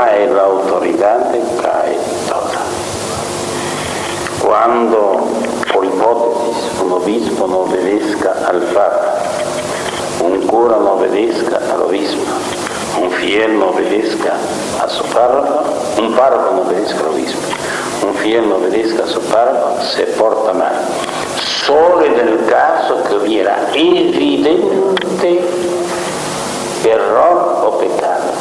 cae la autoridad, cae toda. Cuando, por hipótesis, un obispo no obedezca al Papa, un cura no obedezca al obispo, un fiel no obedezca a su párroco, un párroco no obedezca al obispo, un fiel no obedezca a su párroco, se porta mal. Solo en el caso que hubiera evidente error o pecado,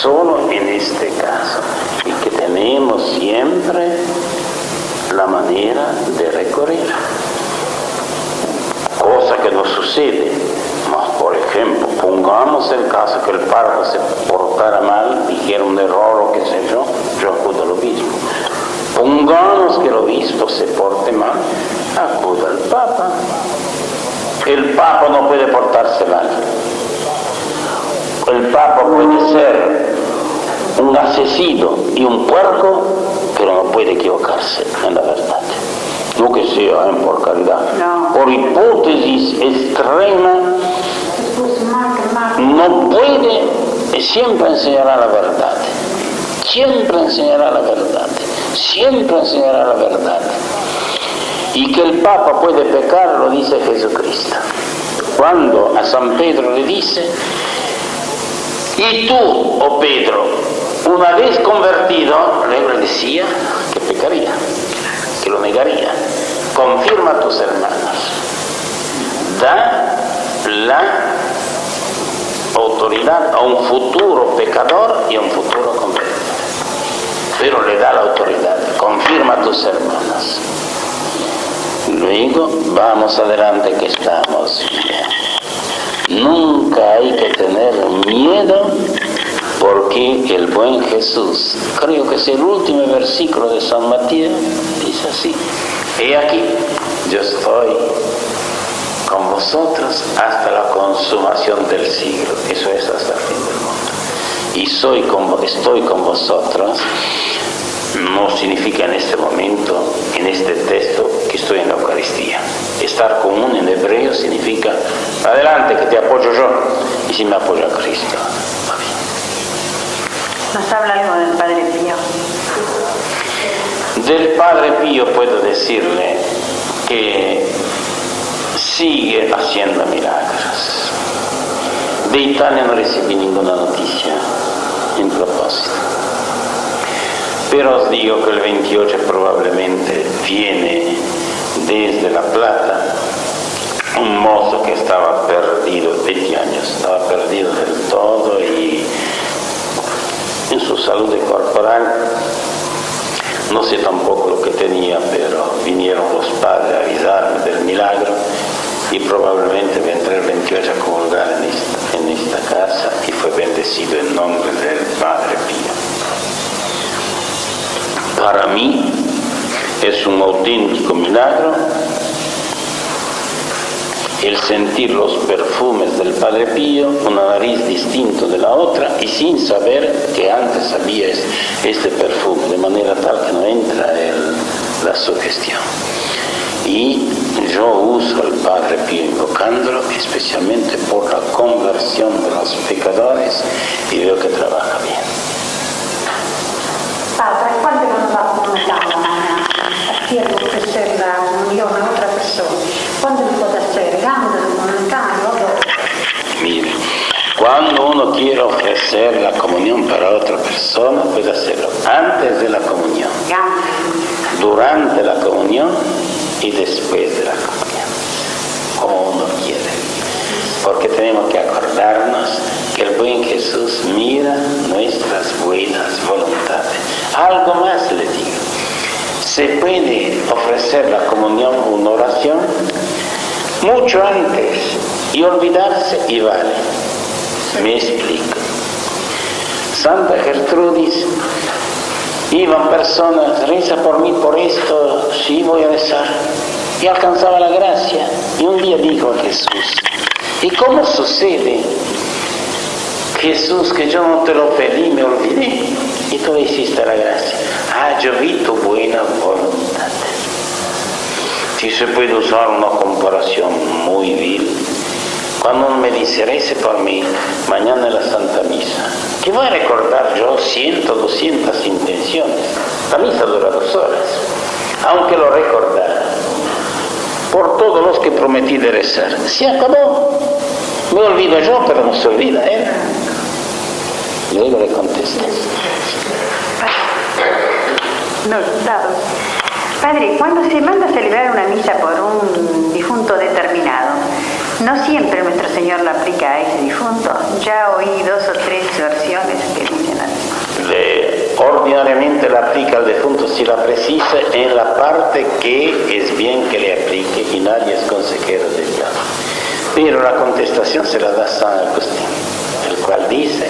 solo en este caso, y que tenemos siempre la manera de recorrer, cosa que no sucede. Por ejemplo, pongamos el caso que el párroco se portara mal, dijera un error o qué sé yo acudo al obispo. Pongamos que el obispo se porte mal, acuda al Papa. El Papa no puede portarse mal. El Papa puede ser un asesino y un puerco, pero no puede equivocarse en la verdad. No que sea por caridad. No. Por hipótesis extrema, no puede, siempre enseñará la verdad. Siempre enseñará la verdad. Siempre enseñará la verdad. Y que el Papa puede pecar, lo dice Jesucristo. Cuando a San Pedro le dice: y tú, oh Pedro, una vez convertido, le decía que pecaría, que lo negaría. Confirma a tus hermanos. Da la autoridad a un futuro pecador y a un futuro convertido. Pero le da la autoridad. Confirma a tus hermanos. Luego, vamos adelante que estamos bien. Nunca hay que tener miedo, porque el buen Jesús, creo que es el último versículo de San Mateo, dice así: he aquí, yo estoy con vosotros hasta la consumación del siglo. Eso es hasta el fin del mundo. Y estoy con vosotros no significa en este momento, en este texto, que estoy en la Eucaristía. Estar común en hebreo significa: adelante, que te apoyo yo, y si me apoya Cristo. Nos habla algo del Padre Pío. Del Padre Pío puedo decirle que sigue haciendo milagros. De Italia no recibí ninguna noticia en propósito. Pero os digo que el 28 probablemente viene desde La Plata un mozo que estaba perdido, 20 años, estaba perdido del todo y en su salud corporal. No sé tampoco lo que tenía, pero vinieron los padres a avisarme del milagro y probablemente vendré el 28 a comulgar en esta casa, y fue bendecido en nombre del Padre Pío. Para mí es un auténtico milagro el sentir los perfumes del Padre Pío, una nariz distinta de la otra, y sin saber que antes había este perfume, de manera tal que no entra la sugestión. Y yo uso al Padre Pío invocándolo, especialmente por la conversión de los pecadores, y veo que trabaja bien. Padre, quando non comuniamo a chi è professore la comunione a otra persona, quando lo puede hacer? Antes de comunicarlo o dopo? Mire, cuando uno quiere ofrecer la comunión para otra persona, puede hacerlo antes de la comunión, durante la comunión y después de la comunión, como uno quiere. Porque tenemos que acordarnos que el buen Jesús mira nuestras buenas voluntades. Algo más le digo: se puede ofrecer la comunión o una oración mucho antes y olvidarse, y vale. Me explico. Santa Gertrudis, iban personas: reza por mí por esto, sí, voy a rezar, y alcanzaba la gracia. Y un día dijo a Jesús: ¿y cómo sucede, Jesús, que yo no te lo pedí, me olvidé, y tú le hiciste la gracia? Ah, yo vi tu buena voluntad. Si se puede usar una comparación muy vil, Cuando uno me dice, rece por mí, mañana en la Santa Misa, ¿qué voy a recordar yo 100, 200 intenciones? La misa dura 2 horas, aunque lo recordara. Por todos los que prometí de rezar, se acabó. Me olvido yo, pero no se olvida él. Luego le contesté. No, claro. Padre, cuando se manda a celebrar una misa por un difunto determinado, no siempre nuestro Señor la aplica a ese difunto. Ya oí 2 o 3 versiones que dicen así. Ordinariamente la aplica al difunto si la precisa en la parte que es bien que le aplique y nadie es consejero de Dios. Pero la contestación se la da San Agustín, el cual dice: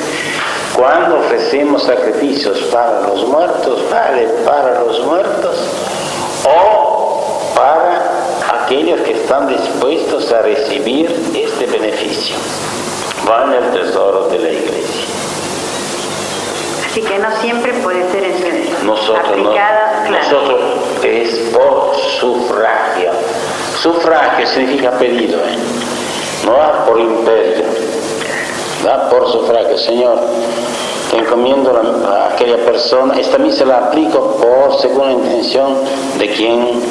cuando ofrecemos sacrificios para los muertos, vale para los muertos o para aquellos que están dispuestos a recibir este beneficio. Va en el tesoro de la Iglesia. Así que no siempre puede ser aplicada, claro. Nosotros es por sufragio. Sufragio significa pedido, no va por imperio, va por sufragio. Señor, te encomiendo a aquella persona, esta misa la aplico por según la intención de quien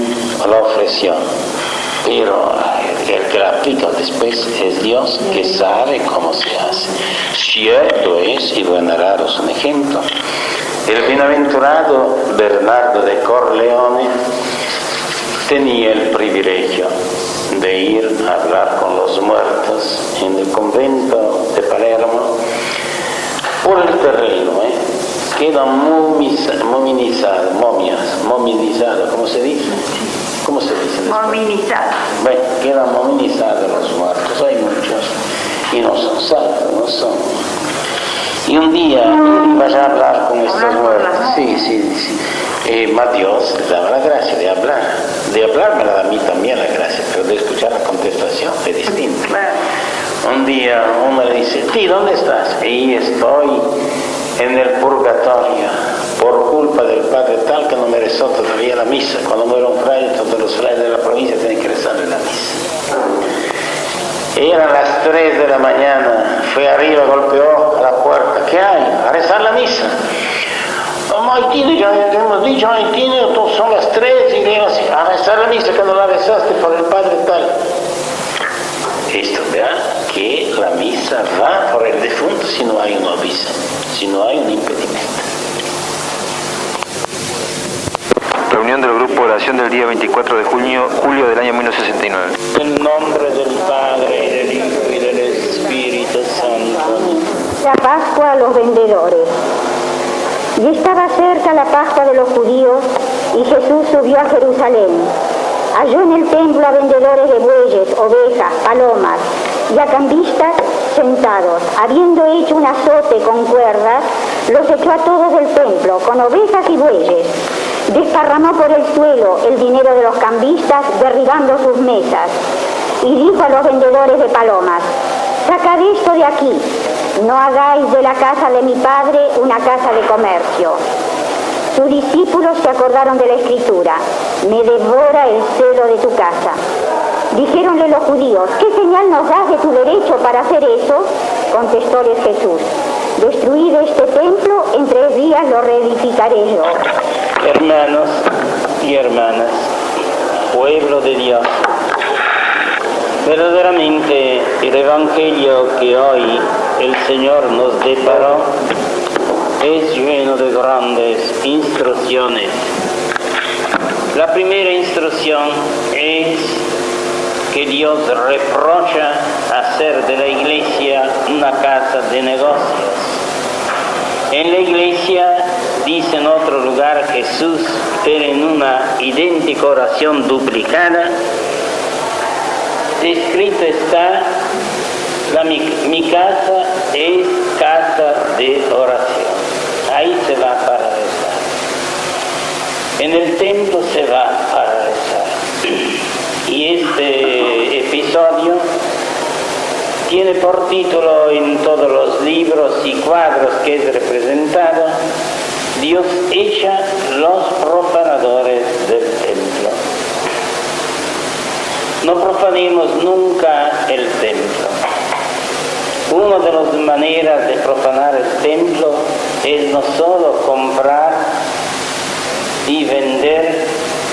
la ofreció. Pero el que la aplica después es Dios, que sabe cómo se hace. Cierto es, y voy a narraros un ejemplo. El bienaventurado Bernardo de Corleone tenía el privilegio de ir a hablar con los muertos en el convento de Palermo por el terreno, queda mominizado, ¿cómo se dice? ¿Cómo se dice? Mominizado. Bueno, quedan mominizados los muertos, hay muchos, y no son salvos, no son. Y un día vaya a hablar con estos muertos, mas Dios les daba la gracia de hablar. De hablar me la da a mí también la gracia, pero de escuchar la contestación es distinto. Un día uno le dice: ¿Ti dónde estás? Y estoy en el purgatorio por culpa del padre tal que no me rezó todavía la misa. Cuando muere un fraile, todos los frailes de la provincia tienen que rezarle la misa. Eran las 3 de la mañana, fue arriba, golpeó a la puerta. ¿Qué hay? A rezar la misa. Ya hemos dicho, son las 3 y digo así, a rezar la misa que no la rezaste por el padre tal. Esto vea que la misa va por el difunto si no hay un obispo, si no hay un impedimento. Reunión del grupo de oración del día 24 de julio del año 1969. En nombre del Padre, y del Hijo y del Espíritu Santo. La Pascua a los vendedores. Y estaba cerca la Pascua de los judíos, y Jesús subió a Jerusalén. Halló en el templo a vendedores de bueyes, ovejas, palomas, y a cambistas sentados. Habiendo hecho un azote con cuerdas, los echó a todos del templo, con ovejas y bueyes. Desparramó por el suelo el dinero de los cambistas, derribando sus mesas. Y dijo a los vendedores de palomas: sacad esto de aquí, no hagáis de la casa de mi padre una casa de comercio. Sus discípulos se acordaron de la Escritura: me devora el celo de tu casa. Dijéronle los judíos: ¿qué señal nos das de tu derecho para hacer eso? Contestóles Jesús: destruid este templo, en 3 días lo reedificaré yo. Hermanos y hermanas, pueblo de Dios, verdaderamente el Evangelio que hoy el Señor nos deparó es lleno de grandes instrucciones. La primera instrucción es que Dios reprocha hacer de la iglesia una casa de negocios. En la iglesia, dice en otro lugar Jesús, pero en una idéntica oración duplicada, escrito está: mi casa es casa de oración. Ahí se va para rezar. En el templo se va para rezar. Y este episodio tiene por título en todos los libros y cuadros que es representado: Dios echa los profanadores del templo. No profanemos nunca el templo. Una de las maneras de profanar el templo es no solo comprar y vender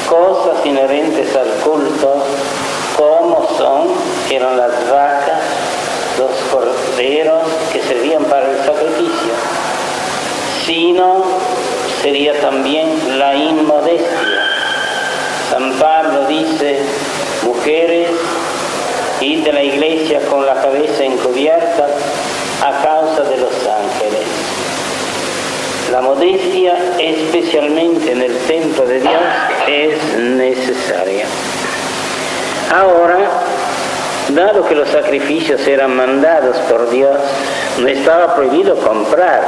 cosas inherentes al culto, como eran las vacas, los corderos que servían para el sacrificio, sino sería también la inmodestia. San Pablo dice: mujeres, id de la iglesia con la cabeza encubierta a causa de los ángeles. La modestia, especialmente en el templo de Dios, es necesaria. Ahora, dado que los sacrificios eran mandados por Dios, no estaba prohibido comprar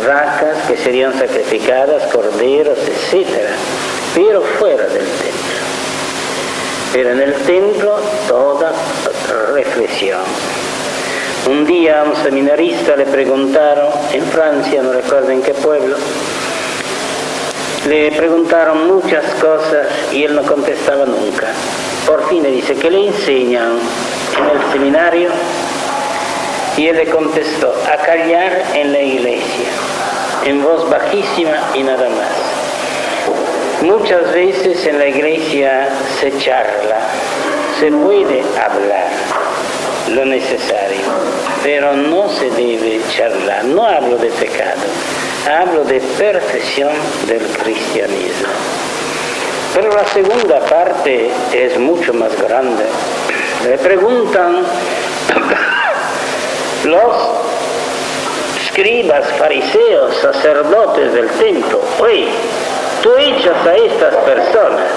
vacas que serían sacrificadas, corderos, etc., pero fuera del templo. Pero en el templo toda reflexión. Un día a un seminarista le preguntaron, en Francia, no recuerdo en qué pueblo, le preguntaron muchas cosas y él no contestaba nunca. Por fin le dice: ¿qué le enseñan en el seminario? Y él le contestó: a callar en la iglesia, en voz bajísima y nada más. Muchas veces en la iglesia se charla, se puede hablar lo necesario, pero no se debe charlar. No hablo de pecado, hablo de perfección del cristianismo. Pero la segunda parte es mucho más grande. Le preguntan los escribas, fariseos, sacerdotes del templo: oye, tú echas a estas personas,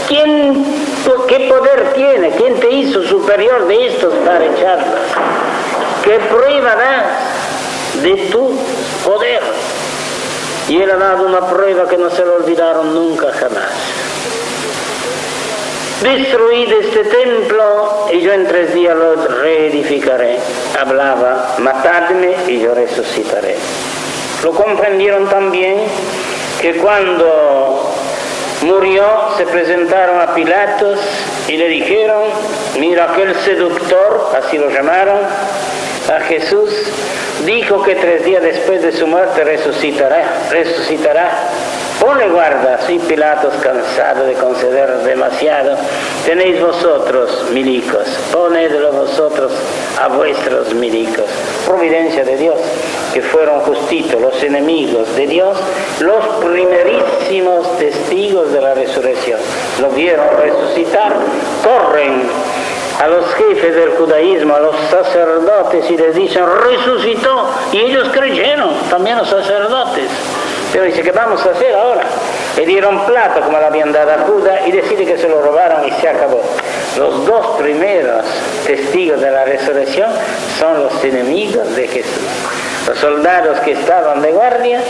¿qué poder tiene? ¿Quién te hizo superior de estos para echarlas? ¿Qué prueba das de tu poder? Y él ha dado una prueba que no se lo olvidaron nunca jamás. Destruid este templo y yo en 3 días lo reedificaré. Hablaba: matadme y yo resucitaré. Lo comprendieron también que cuando murió se presentaron a Pilatos y le dijeron: mira, aquel seductor, así lo llamaron, a Jesús, dijo que 3 días después de su muerte resucitará. Ponle guarda. Sí, Pilatos, cansado de conceder demasiado: tenéis vosotros milicos, ponedlo vosotros a vuestros milicos. Providencia de Dios, que fueron justitos los enemigos de Dios, los primerísimos testigos de la resurrección. Lo vieron resucitar, corren a los jefes del judaísmo, a los sacerdotes, y les dicen: resucitó. Y ellos creyeron, también los sacerdotes. Pero dice: ¿qué vamos a hacer ahora? Le dieron plata como la habían dado a Judas y decide que se lo robaron y se acabó. Los 2 primeros testigos de la resurrección son los enemigos de Jesús: los soldados que estaban de guardia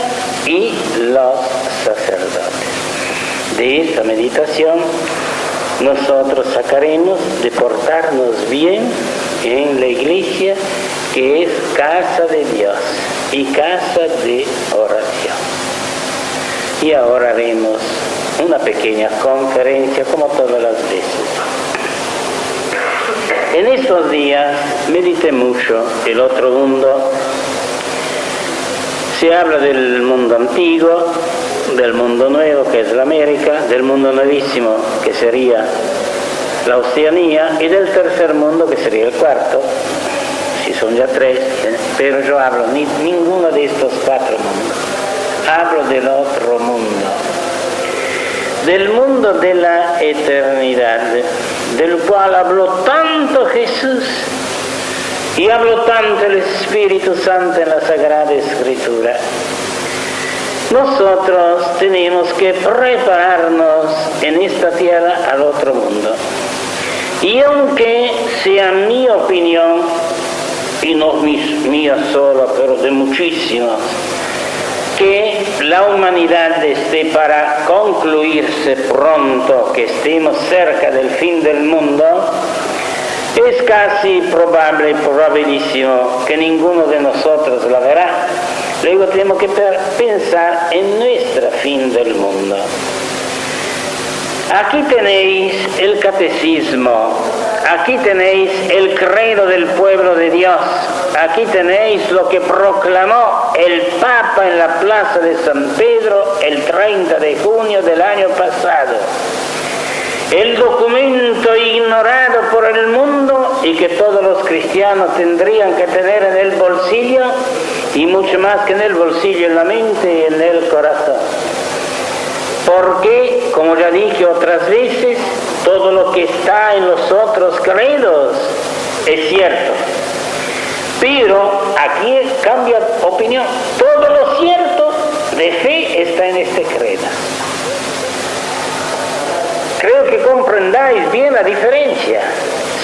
y los sacerdotes. De esta meditación nosotros sacaremos de portarnos bien en la iglesia, que es casa de Dios y casa de oración. Y ahora haremos una pequeña conferencia como todas las veces. En estos días medité mucho el otro mundo. Se habla del mundo antiguo, del mundo nuevo, que es la América, del mundo nuevísimo, que sería la Oceanía, y del tercer mundo, que sería el cuarto, si son ya 3, pero yo hablo ninguno de estos 4 mundos. Hablo del otro mundo, del mundo de la eternidad, del cual habló tanto Jesús y habló tanto el Espíritu Santo en la Sagrada Escritura. Nosotros tenemos que prepararnos en esta tierra al otro mundo. Y aunque sea mi opinión, y no mía sola, pero de muchísimas, que la humanidad esté para concluirse pronto, que estemos cerca del fin del mundo, es casi probable y probabilísimo que ninguno de nosotros la verá. Luego tenemos que pensar en nuestro fin del mundo. Aquí tenéis el catecismo aquí tenéis el credo del pueblo de Dios. Aquí tenéis lo que proclamó el Papa en la Plaza de San Pedro el 30 de junio del año pasado. El documento ignorado por el mundo y que todos los cristianos tendrían que tener en el bolsillo, y mucho más que en el bolsillo, en la mente y en el corazón. Porque, como ya dije otras veces, todo lo que está en los otros credos es cierto. Pero aquí cambia opinión. Todo lo cierto de fe está en este credo. Creo que comprendáis bien la diferencia.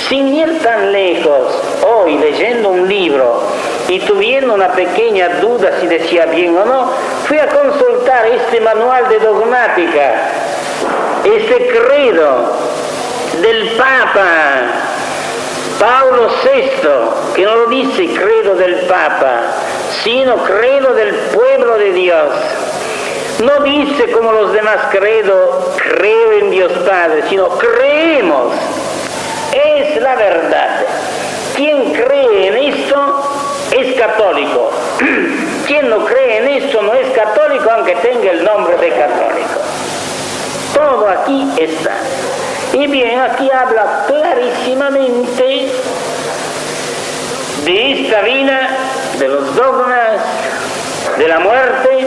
Sin ir tan lejos, hoy leyendo un libro y tuviendo una pequeña duda si decía bien o no, fui a consultar este manual de dogmática, este credo del Papa Pablo VI, que no lo dice credo del Papa, sino credo del pueblo de Dios. No dice como los demás credos, creo en Dios Padre, sino creemos. Es la verdad. Quien cree en esto es católico. Quien no cree en esto no es católico, aunque tenga el nombre de católico. Todo aquí está. Y bien, aquí habla clarísimamente de esta vida, de los dogmas, de la muerte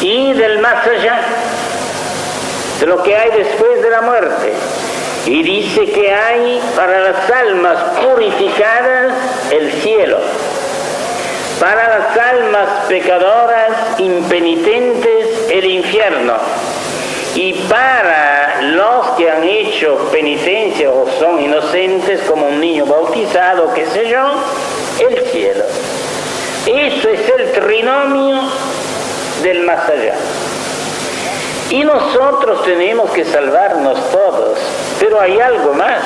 y del más allá, de lo que hay después de la muerte. Y dice que hay para las almas purificadas el cielo, para las almas pecadoras impenitentes el infierno, y para los que han hecho penitencia o son inocentes como un niño bautizado, qué sé yo, el cielo. Eso es el trinomio del más allá. Y nosotros tenemos que salvarnos todos, pero hay algo más.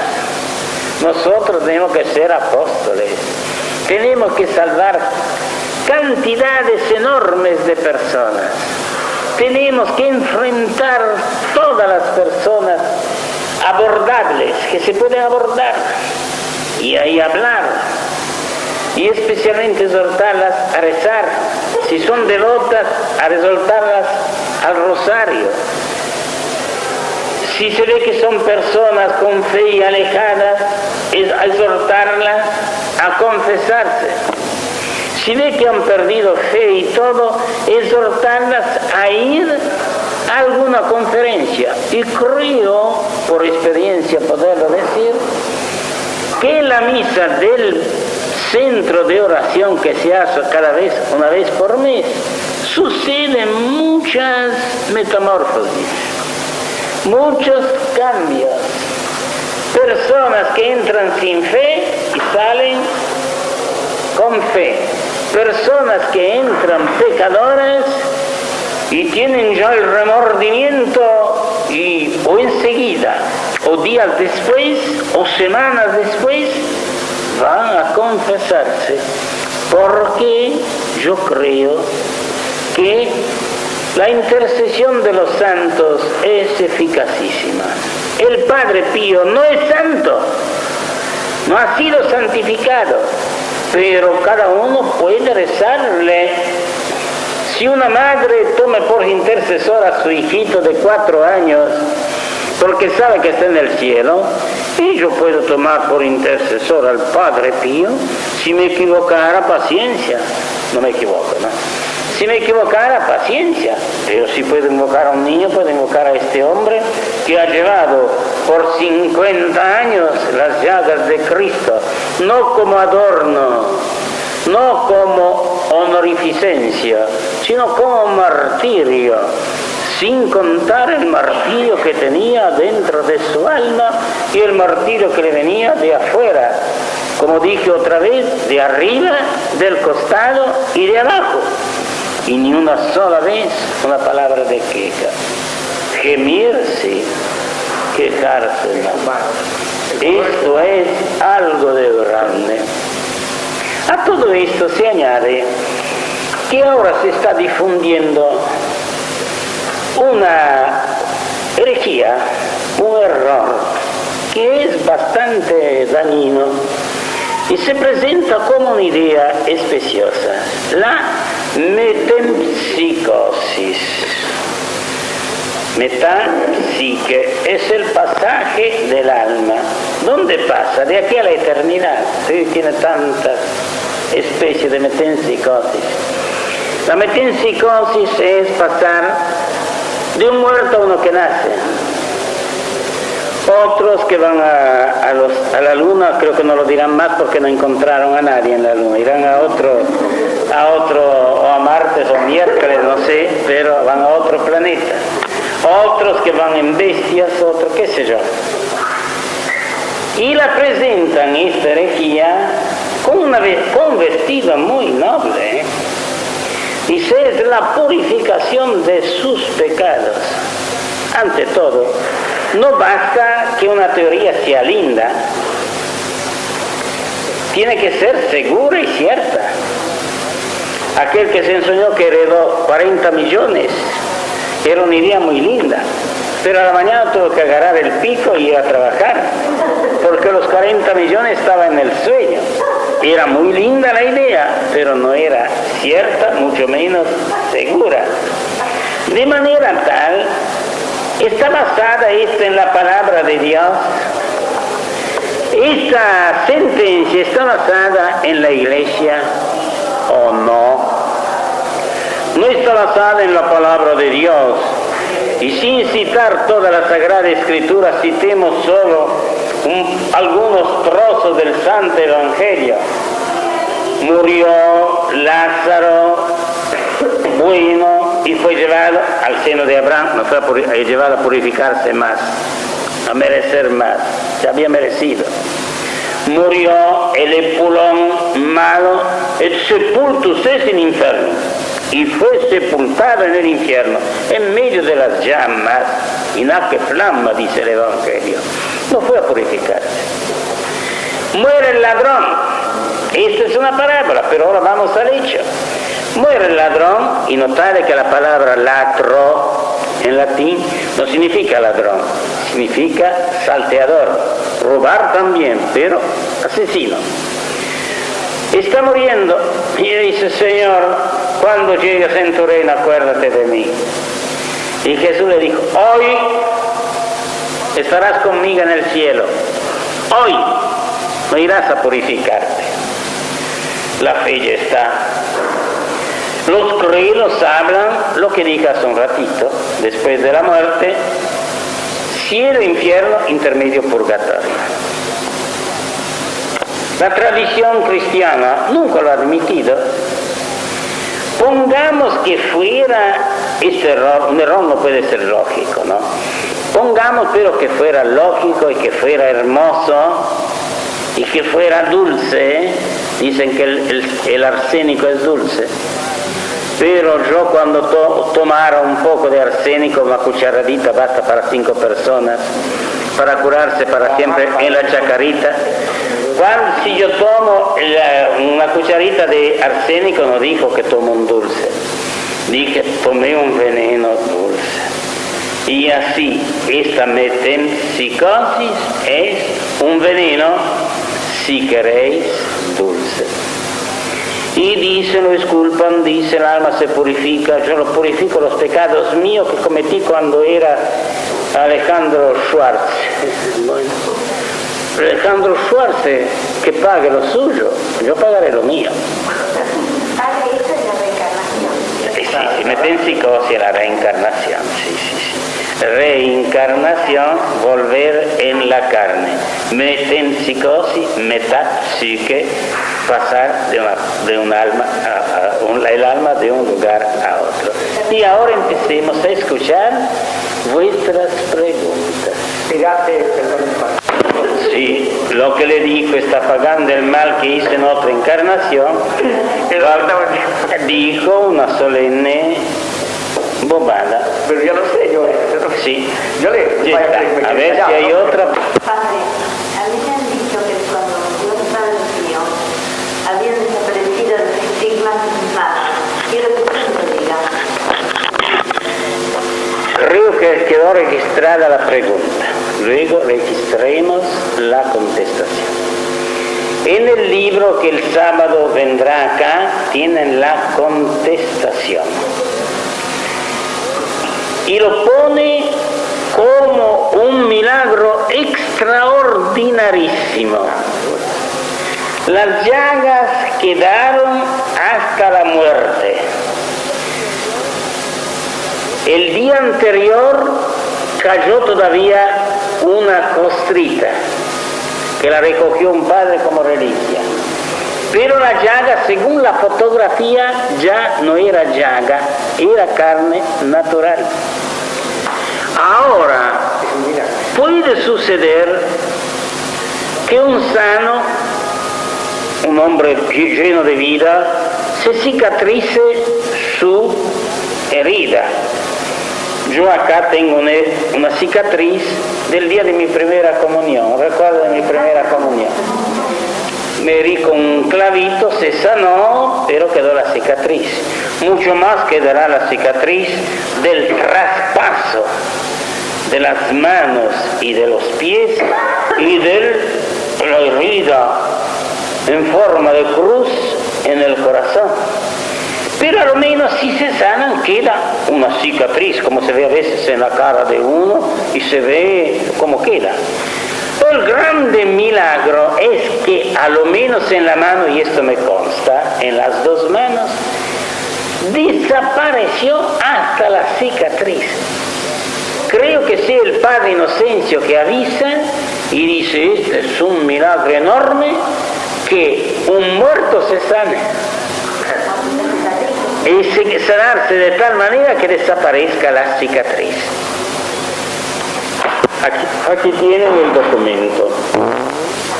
Nosotros tenemos que ser apóstoles, tenemos que salvar cantidades enormes de personas. Tenemos que enfrentar todas las personas abordables, que se pueden abordar, y ahí hablar, y especialmente exhortarlas a rezar. Si son devotas, a exhortarlas al rosario. Si se ve que son personas con fe y alejadas, es a exhortarlas a confesarse. Si ve que han perdido fe y todo, exhortarlas a ir a alguna conferencia. Y creo, por experiencia poderlo decir, que la misa del centro de oración que se hace una vez por mes, suceden muchas metamorfosis, muchos cambios. Personas que entran sin fe y salen con fe. Personas que entran pecadoras y tienen ya el remordimiento o enseguida, o días después, o semanas después, van a confesarse, porque yo creo que la intercesión de los santos es eficacísima. El Padre Pío no es santo, no ha sido santificado, pero cada uno puede rezarle. Si una madre tome por intercesor a su hijito de 4 años, porque sabe que está en el cielo, y yo puedo tomar por intercesor al Padre Pío. Si me equivocara, paciencia. No me equivoco, ¿no? Si me equivocara, paciencia. Pero si puedo invocar a un niño, puedo invocar a este hombre que ha llevado por 50 años las llagas de Cristo, no como adorno, no como honorificencia, sino como martirio, sin contar el martirio que tenía dentro de su alma y el martirio que le venía de afuera, como dije otra vez, de arriba, del costado y de abajo. Y ni una sola vez una palabra de queja. Gemir sí, quejarse no. Esto es algo de grande. A todo esto se añade que ahora se está difundiendo una herejía, un error, que es bastante dañino y se presenta como una idea especiosa, la metempsicosis. Metapsique es el pasaje del alma. ¿Dónde pasa? De aquí a la eternidad. Sí, tiene tantas especies de metempsicosis. La metempsicosis es pasar de un muerto a uno que nace. Otros que van a la luna, creo que no lo dirán más porque no encontraron a nadie en la luna. Irán a otro, o a Marte o miércoles, no sé, pero van a otro planeta. Otros que van en bestias, otros, qué sé yo. Y la presentan esta herejía con un vestido muy noble. Dice, es la purificación de sus pecados. Ante todo, no basta que una teoría sea linda, tiene que ser segura y cierta. Aquel que se enseñó que heredó 40 millones, era una idea muy linda, pero a la mañana tuvo que agarrar el pico y ir a trabajar, porque los 40 millones estaban en el sueño. Era muy linda la idea, pero no era cierta, mucho menos segura. De manera tal, está basada esta en la palabra de Dios. Esta sentencia está basada en la iglesia o no. No está basada en la palabra de Dios. Y sin citar toda la Sagrada Escritura, citemos solo algunos trozos del Santo Evangelio. Murió Lázaro, bueno, y fue llevado al seno de Abraham, no fue llevado a purificarse más, a merecer más, se había merecido. Murió el Epulón malo, et sepultus es in inferno, y fue sepultado en el infierno, en medio de las llamas, y na que flama, dice el Evangelio. No fue a purificarse. Muere el ladrón. Esta es una parábola, pero ahora vamos al hecho. Muere el ladrón, y notare que la palabra latro en latín no significa ladrón, significa salteador, robar también, pero asesino. Está muriendo y dice, Señor, cuando llegues en tu reino, acuérdate de mí. Y Jesús le dijo, hoy estarás conmigo en el cielo, hoy no irás a purificarte. La fe ya está. Los credos hablan lo que dije hace un ratito, después de la muerte, cielo, infierno, intermedio, purgatorio. La tradición cristiana nunca lo ha admitido. Pongamos que fuera este error, un error no puede ser lógico, ¿no? Pongamos pero que fuera lógico y que fuera hermoso y que fuera dulce. Dicen que el arsénico es dulce. Pero yo cuando tomara un poco de arsénico, una cucharadita basta para 5 personas, para curarse para siempre en la chacarita. Si yo tomo una cucharita de arsénico, no dijo que tomo un dulce, dije tomé un veneno dulce. Y así, esta metempsicosis es un veneno, si queréis, dulce. Y dice, lo disculpan, dice, el alma se purifica, yo lo purifico los pecados míos que cometí cuando era Alejandro Schwartz. Bueno, Alejandro Schwartz, que pague lo suyo, yo pagaré lo mío. Padre, eso es la reencarnación. Sí, metempsicosis es la reencarnación, sí. Reencarnación, volver en la carne. Metempsicosis, metapsique, pasar de un alma el alma de un lugar a otro. Y ahora empecemos a escuchar vuestras preguntas. Sí, lo que le dijo está pagando el mal que hizo en otra encarnación. Dijo una solemne bobada. Pero ya lo sé, yo. Sí. Yo le. A ver si hay otra. Padre, a mí me han dicho que cuando yo estaba en el mío, habían desaparecido los estigmas más. Quiero que usted lo diga. Creo que quedó registrada la pregunta. Luego registremos la contestación. En el libro que el sábado vendrá acá, tienen la contestación. Y lo pone como un milagro extraordinarísimo. Las llagas quedaron hasta la muerte. El día anterior cayó todavía una costrita que la recogió un padre como reliquia. Pero la llaga, según la fotografía, ya no era llaga, era carne natural. Ahora, puede suceder que un sano, un hombre lleno de vida, se cicatrice su herida. Yo acá tengo una cicatriz del día de mi primera comunión, recuerdo de mi primera comunión. Me herí con un clavito, se sanó, pero quedó la cicatriz. Mucho más quedará la cicatriz del traspaso de las manos y de los pies y de la herida en forma de cruz en el corazón. Pero a lo menos si se sanan queda una cicatriz, como se ve a veces en la cara de uno, y se ve cómo queda. El grande milagro es que a lo menos en la mano, y esto me consta, en las dos manos, desapareció hasta la cicatriz. Creo que sea el padre Inocencio que avisa y dice, este es un milagro enorme, que un muerto se sane. Y sanarse de tal manera que desaparezca la cicatriz. Aquí tienen el documento.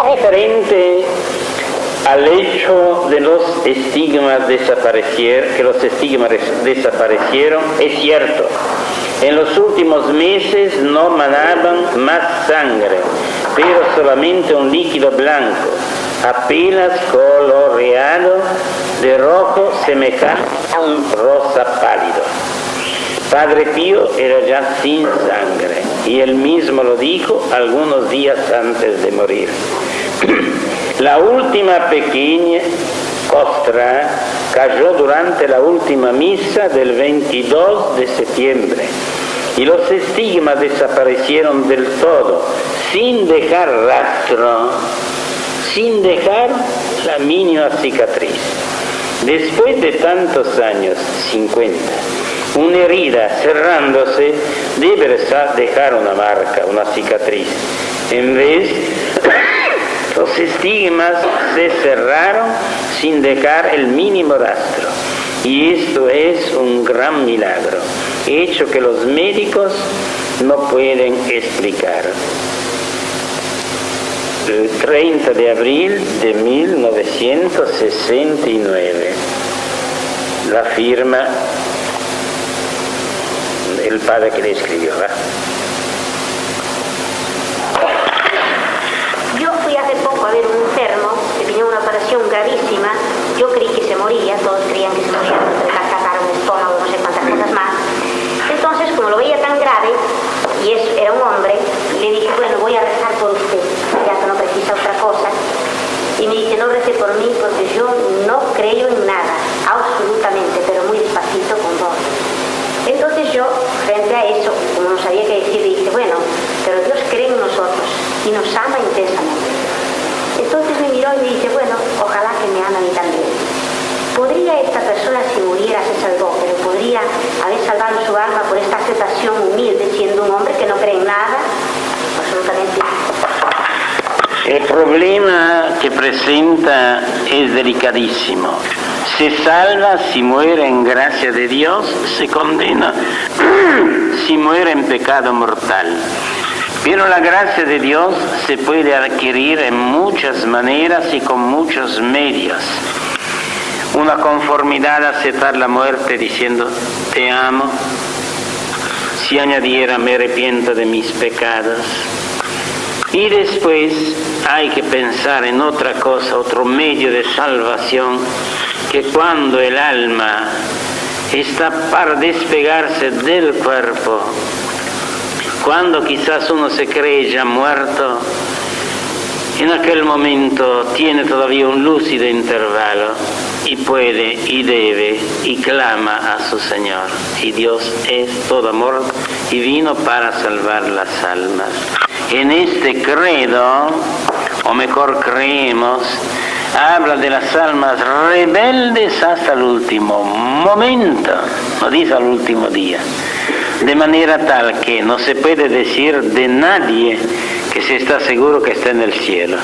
Referente al hecho de los estigmas desaparecieron, es cierto. En los últimos meses no manaban más sangre, pero solamente un líquido blanco, apenas coloreado de rojo semejante a un rosa pálido. Padre Pío era ya sin sangre y él mismo lo dijo algunos días antes de morir. La última pequeña costra cayó durante la última misa del 22 de septiembre y los estigmas desaparecieron del todo, sin dejar rastro, sin dejar la mínima cicatriz. Después de tantos años, 50, una herida cerrándose debe dejar una marca, una cicatriz. En vez, los estigmas se cerraron sin dejar el mínimo rastro. Y esto es un gran milagro, hecho que los médicos no pueden explicar. El 30 de abril de 1969, la firma el padre que le escribió, ¿verdad? Yo fui hace poco a ver un enfermo que tenía una operación gravísima. Yo creí que se moría, todos creían que se moría, le sacaron el estómago, no sé cuántas cosas más. Entonces, como lo veía tan grave, y era un hombre, le dije, bueno, voy a rezar por usted, ya que no precisa otra cosa. Y me dice, no rece por mí porque yo no creo en nada, absolutamente, pero muy despacito con voz. Entonces yo, frente a eso, como no sabía qué decir, dije, bueno, pero Dios cree en nosotros y nos ama intensamente. Entonces me miró y me dice, bueno, ojalá que me ama a mí también. ¿Podría esta persona, si muriera, se salvó, pero podría haber salvado su alma por esta aceptación humilde, siendo un hombre que no cree en nada? Absolutamente. El problema que presenta es delicadísimo. Se salva si muere en gracia de Dios, se condena si muere en pecado mortal. Pero la gracia de Dios se puede adquirir en muchas maneras y con muchos medios. Una conformidad a aceptar la muerte diciendo, te amo. Si añadiera, me arrepiento de mis pecados. Y después hay que pensar en otra cosa, otro medio de salvación, que cuando el alma está para despegarse del cuerpo, cuando quizás uno se cree ya muerto, En aquel momento tiene todavía un lúcido intervalo y puede y debe y clama a su Señor. Y Dios es todo amor y vino para salvar las almas. En este credo, o mejor creemos, habla de las almas rebeldes hasta el último momento, no dice al último día, de manera tal que no se puede decir de nadie que se está seguro que está en el cielo,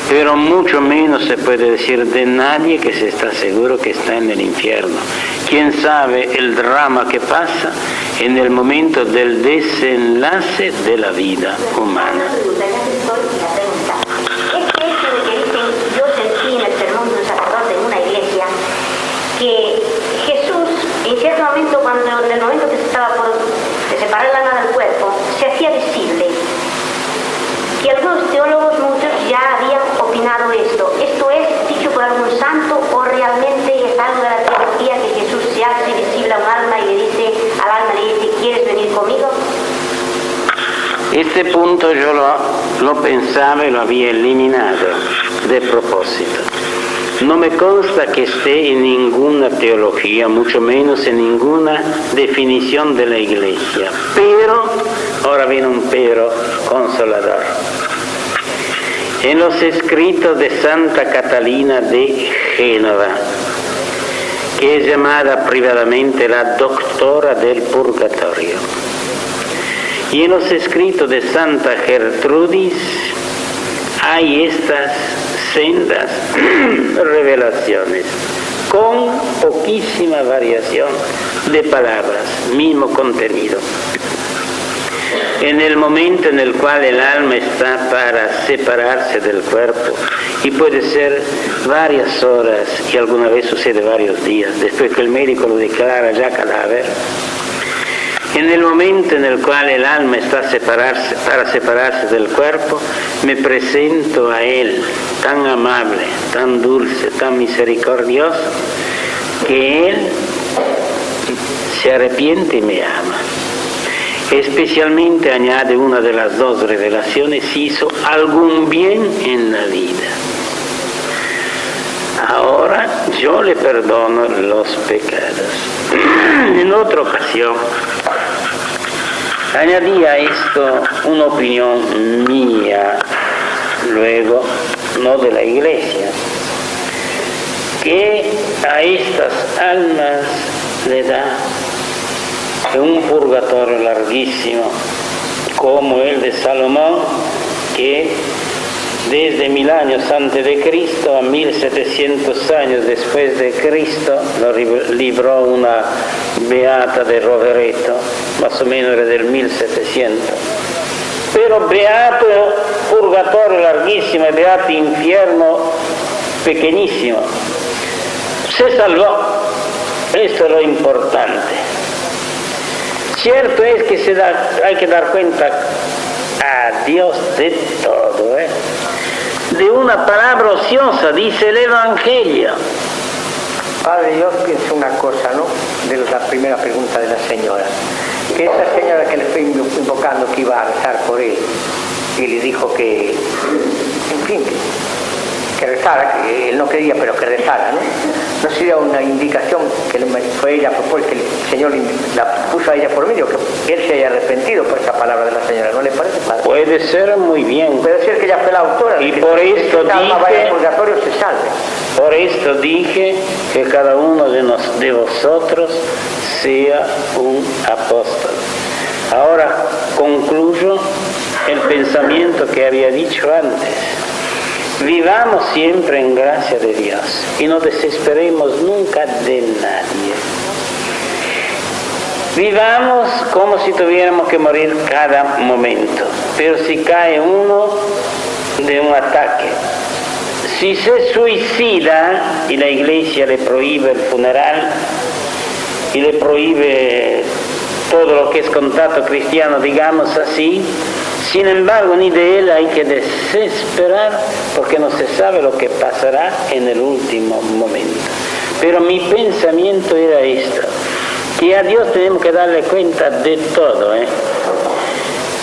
pero mucho menos se puede decir de nadie que se está seguro que está en el infierno. ¿Quién sabe el drama que pasa en el momento del desenlace de la vida humana? Que Jesús, en cierto momento, en el momento que se estaba por separar el alma del cuerpo, se hacía visible. Y algunos teólogos, muchos, ya habían opinado esto. ¿Esto es dicho por algún santo o realmente es algo de la teología que Jesús se hace visible a un alma y le dice al alma, le dice, ¿quieres venir conmigo? Este punto yo lo pensaba y lo había eliminado de propósito. No me consta que esté en ninguna teología, mucho menos en ninguna definición de la Iglesia. Pero, ahora viene un pero consolador. En los escritos de Santa Catalina de Génova, que es llamada privadamente la doctora del purgatorio, y en los escritos de Santa Gertrudis hay estas sendas revelaciones con poquísima variación de palabras, mismo contenido. En el momento en el cual el alma está para separarse del cuerpo, y puede ser varias horas y alguna vez sucede varios días, después que el médico lo declara ya cadáver, en el momento en el cual el alma está para separarse del cuerpo, me presento a Él, tan amable, tan dulce, tan misericordioso, que Él se arrepiente y me ama. Especialmente añade una de las dos revelaciones, hizo algún bien en la vida. Ahora yo le perdono los pecados. En otra ocasión, añadí a esto una opinión mía, luego no de la Iglesia, que a estas almas le da un purgatorio larguísimo, como el de Salomón, que desde 1000 años antes de Cristo a 1700 años después de Cristo lo libró una beata de Rovereto, más o menos era del 1700. Pero beato purgatorio larguísimo, beato infierno pequeñísimo. Se salvó. Esto es lo importante. Cierto es que hay que dar cuenta a Dios de todo, de una palabra ociosa, dice el Evangelio. Padre, yo pienso una cosa, ¿no? De la primera pregunta de la señora. Que esa señora que le fue invocando que iba a rezar por él, y le dijo que, en fin, que rezara, que él no quería, pero que rezara, ¿no? No sería una indicación que fue ella, porque el Señor la puso a ella por medio, que él se haya arrepentido por esa palabra de la señora, ¿no le parece, padre? Puede ser muy bien. Puede ser que ella fue la autora. Y por esto vaya al purgatorio, se salve. Por esto dije que cada uno de vosotros sea un apóstol. Ahora concluyo el pensamiento que había dicho antes. Vivamos siempre en gracia de Dios y no desesperemos nunca de nadie. Vivamos como si tuviéramos que morir cada momento, pero si cae uno de un ataque, si se suicida y la Iglesia le prohíbe el funeral y le prohíbe todo lo que es contacto cristiano, digamos así, sin embargo, ni de él hay que desesperar porque no se sabe lo que pasará en el último momento. Pero mi pensamiento era esto, que a Dios tenemos que darle cuenta de todo,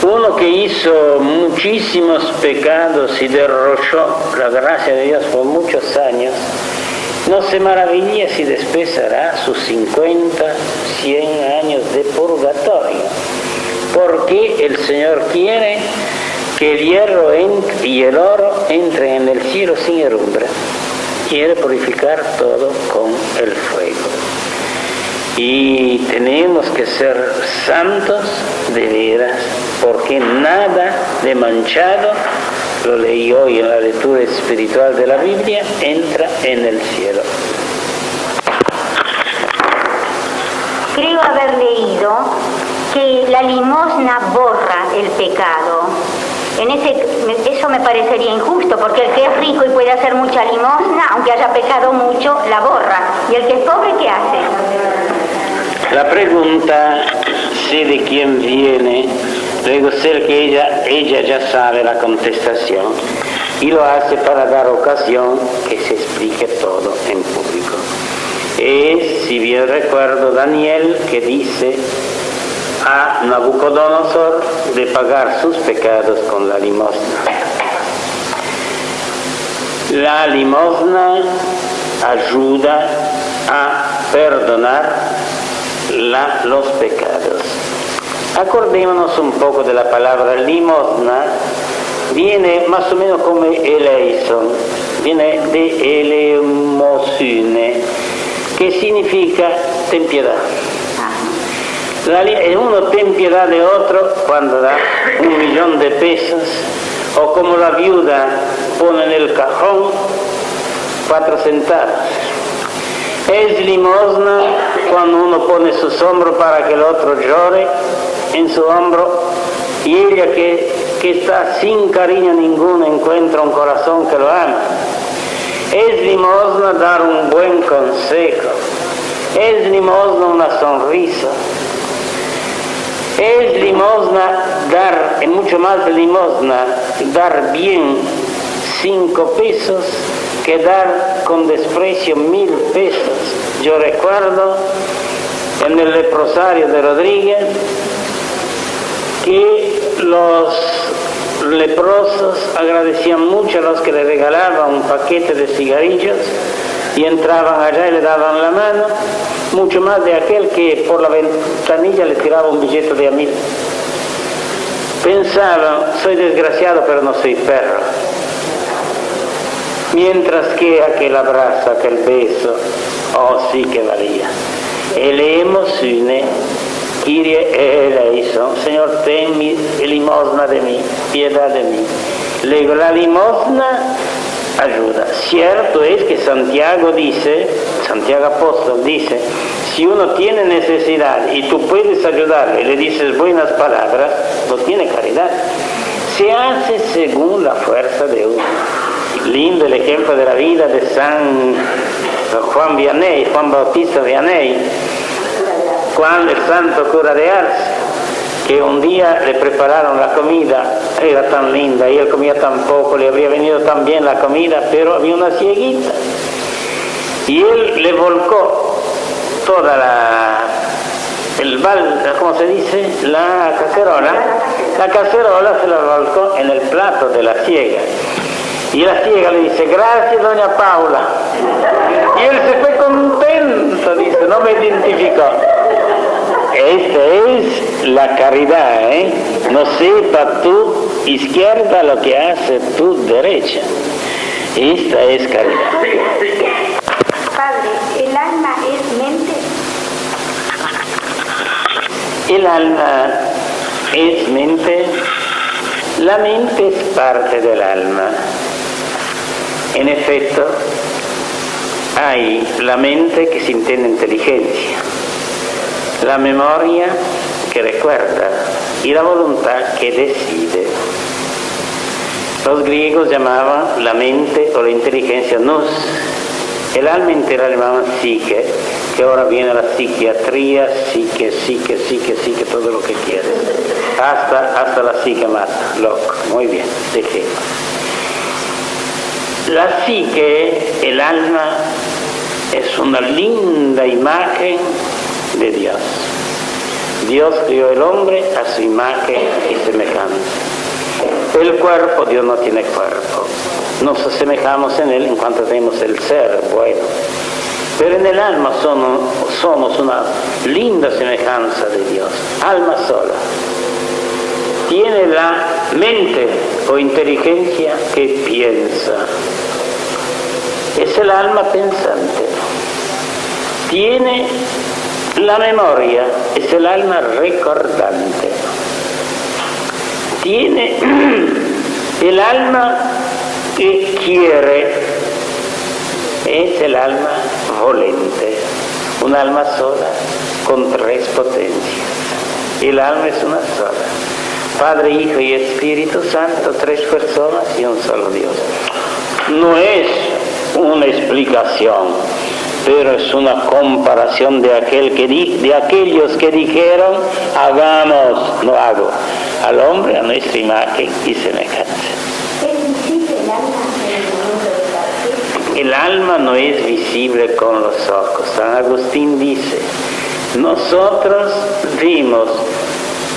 Uno que hizo muchísimos pecados y derrochó la gracia de Dios por muchos años, no se maravilla si después hará sus 50, 100 años de purgatorio, porque el Señor quiere que el hierro y el oro entren en el cielo sin herrumbre. Quiere purificar todo con el fuego. Y tenemos que ser santos de veras, porque nada de manchado, lo leí hoy en la lectura espiritual de la Biblia, entra en el cielo. Creo haber leído que la limosna borra el pecado. Eso me parecería injusto, porque el que es rico y puede hacer mucha limosna, aunque haya pecado mucho, la borra. ¿Y el que es pobre, qué hace? La pregunta, sé de quién viene, luego sé que ella ya sabe la contestación y lo hace para dar ocasión que se explique todo en público. Es, si bien recuerdo, Daniel que dice a Nabucodonosor de pagar sus pecados con la limosna. La limosna ayuda a perdonar los pecados. Acordémonos un poco de la palabra limosna. Viene más o menos como eleison, viene de elemosine, que significa ten piedad. Uno ten piedad de otro cuando da 1.000.000 de pesos, o como la viuda pone en el cajón 4 centavos. Es limosna cuando uno pone sus hombros para que el otro llore en su hombro, y ella que está sin cariño ninguno encuentra un corazón que lo ama. Es limosna dar un buen consejo. Es limosna una sonrisa. Es limosna dar, es mucho más de limosna, dar bien 5 pesos que dar con desprecio 1.000 pesos. Yo recuerdo en el leprosario de Rodríguez que los leprosos agradecían mucho a los que le regalaban un paquete de cigarrillos y entraban allá y le daban la mano, mucho más de aquel que por la ventanilla le tiraba un billete de $1.000. Pensaban, soy desgraciado pero no soy perro. Mientras que aquel abrazo, aquel beso, oh sí que valía. Eleemosune, Kyrie eleison, Señor, ten limosna de mí, piedad de mí. Luego la limosna ayuda. Cierto es que Santiago apóstol dice, si uno tiene necesidad y tú puedes ayudarle y le dices buenas palabras, no tiene caridad. Se hace según la fuerza de uno. Lindo el ejemplo de la vida de San Juan Bautista Vianney, Juan el santo cura de Ars, que un día le prepararon la comida, era tan linda y él comía tan poco, le habría venido tan bien la comida, pero había una cieguita y él le volcó toda ¿cómo se dice? La cacerola se la volcó en el plato de la ciega. Y la ciega le dice, gracias doña Paula. Y él se fue contento, dice, no me identificó. Esta es la caridad, ¿eh? No sepa tu izquierda lo que hace tu derecha. Esta es caridad. Padre, ¿el alma es mente? El alma es mente. La mente es parte del alma. En efecto, hay la mente que se entiende inteligencia, la memoria que recuerda y la voluntad que decide. Los griegos llamaban la mente o la inteligencia nous, el alma entera la llamaban psique, que ahora viene la psiquiatría, psique, todo lo que quieres, hasta la psique mata, loco, muy bien, dejemos. La psique, el alma, es una linda imagen de Dios. Dios crió el hombre a su imagen y semejanza. El cuerpo, Dios no tiene cuerpo. Nos asemejamos en él en cuanto tenemos el ser bueno. Pero en el alma somos una linda semejanza de Dios. Alma sola. Tiene la mente o inteligencia que piensa. Es el alma pensante. Tiene la memoria, es el alma recordante. Tiene el alma que quiere, es el alma volente. Un alma sola con tres potencias. El alma es una sola. Padre, Hijo y Espíritu Santo, tres personas y un solo Dios. No es una explicación, pero es una comparación de aquellos que dijeron, hagamos, no hago, al hombre a nuestra imagen y semejanza. ¿Es visible el alma en el momento de partir? El alma no es visible con los ojos. San Agustín dice, nosotros vimos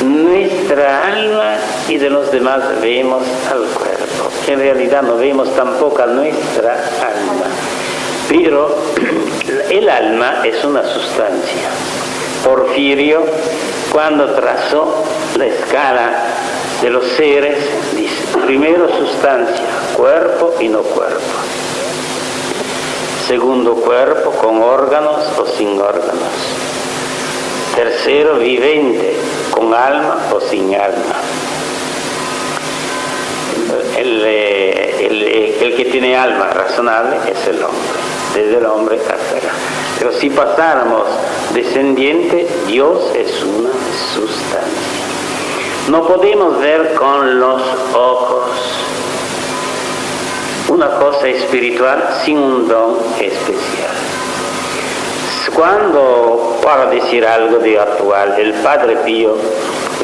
nuestra alma y de los demás vemos al cuerpo. En realidad no vemos tampoco a nuestra alma. Pero el alma es una sustancia. Porfirio, cuando trazó la escala de los seres, dice, primero sustancia, cuerpo y no cuerpo. Segundo, cuerpo con órganos o sin órganos. Tercero, vivente, con alma o sin alma. El que tiene alma razonable es el hombre, desde el hombre hasta acá. Pero si pasáramos descendiente, Dios es una sustancia. No podemos ver con los ojos una cosa espiritual sin un don especial. Cuando, para decir algo de actual, el Padre Pío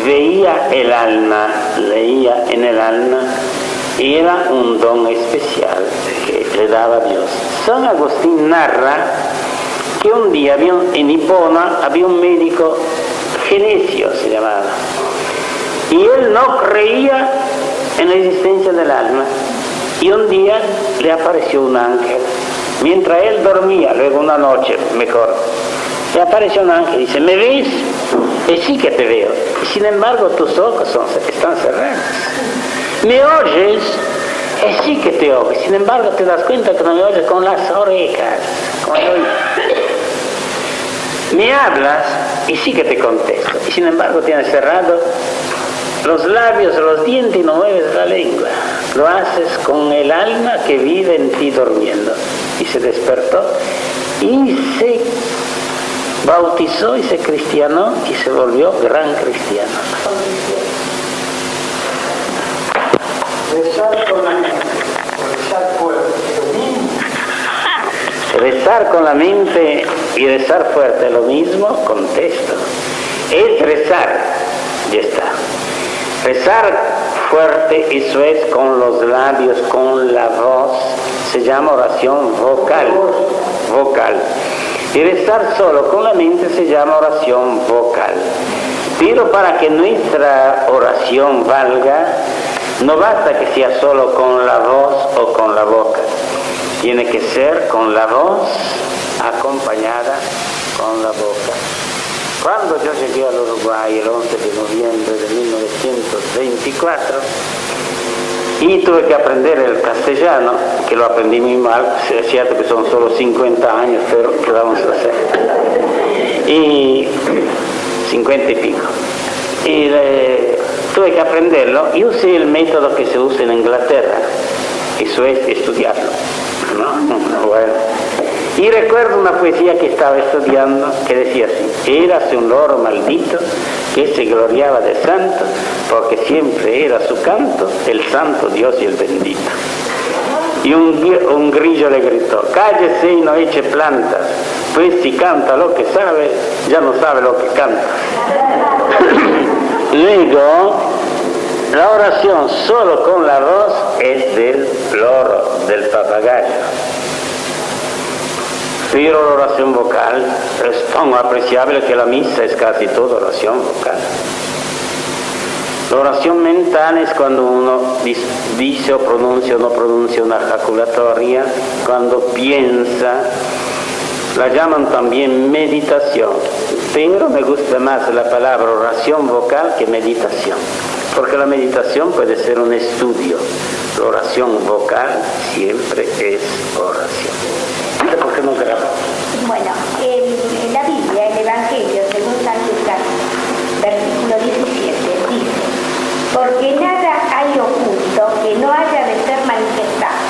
veía el alma, leía en el alma, era un don especial que le daba Dios. San Agustín narra que un día en Hipona había un médico, Genesio se llamaba, y él no creía en la existencia del alma, y un día le apareció un ángel. Mientras él dormía, luego una noche, mejor, le apareció un ángel y dice, ¿me ves? Y sí que te veo. Y sin embargo tus ojos están cerrados. ¿Me oyes? Y sí que te oigo. Sin embargo te das cuenta que no me oyes con las orejas. Con el oído. Me hablas y sí que te contesto. Y sin embargo tienes cerrado los labios, los dientes y no mueves la lengua. Lo haces con el alma que vive en ti durmiendo. Y se despertó y se bautizó y se cristianó y se volvió gran cristiano. Rezar con la mente, rezar fuerte, lo mismo. Rezar con la mente y rezar fuerte, lo mismo, contesto. Es rezar, ya está. Rezar fuerte, eso es con los labios, con la voz, se llama oración vocal. Y rezar solo con la mente se llama oración vocal. Pero para que nuestra oración valga, no basta que sea solo con la voz o con la boca. Tiene que ser con la voz acompañada con la boca. Cuando yo llegué al Uruguay el 11 de noviembre de 1924 y tuve que aprender el castellano, que lo aprendí muy mal, es cierto que son solo 50 años, pero ¿qué vamos a hacer? Y 50 y pico. Y tuve que aprenderlo y usé el método que se usa en Inglaterra, eso es estudiarlo. ¿No? Bueno. Y recuerdo una poesía que estaba estudiando que decía así: érase un loro maldito que se gloriaba de santo, porque siempre era su canto el santo Dios y el bendito. Y un grillo le gritó: cállese y no eche plantas, pues si canta lo que sabe, ya no sabe lo que canta. Luego, la oración solo con la voz es del loro, del papagayo. Pero la oración vocal es tan apreciable que la misa es casi toda oración vocal. La oración mental es cuando uno dice o no pronuncia una ejaculatoria, cuando piensa. La llaman también meditación, pero me gusta más la palabra oración vocal que meditación, porque la meditación puede ser un estudio, la oración vocal siempre es oración. ¿Por qué no grabamos? Bueno, en la Biblia, el Evangelio, según San Lucas, versículo 17, dice: porque nada hay oculto que no haya de ser manifestado,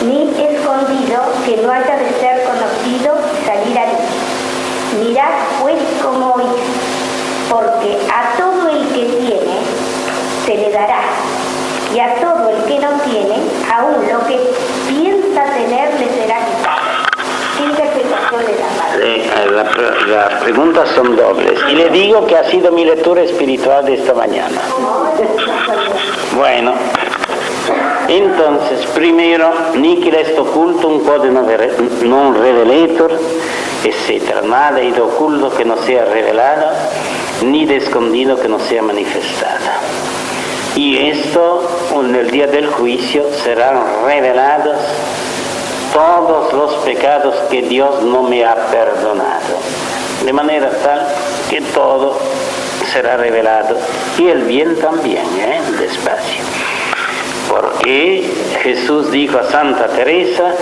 ni escondido que no haya de ser conocido y salir a luz. Mirad pues cómo oís, porque a todo el que tiene se le dará, y a todo el que no tiene, aún lo que piensa tener le será quitado. ¿Qué interpretación le da, padre? Las preguntas son dobles, y le digo que ha sido mi lectura espiritual de esta mañana. Bueno, entonces, primero, nihil est occultum quod non revelator, etc. Nada hay de oculto que no sea revelado, ni de escondido que no sea manifestado. Y esto, en el día del juicio, serán revelados todos los pecados que Dios no me ha perdonado, de manera tal que todo será revelado, y el bien también, despacio. Porque Jesús dijo a Santa Teresa,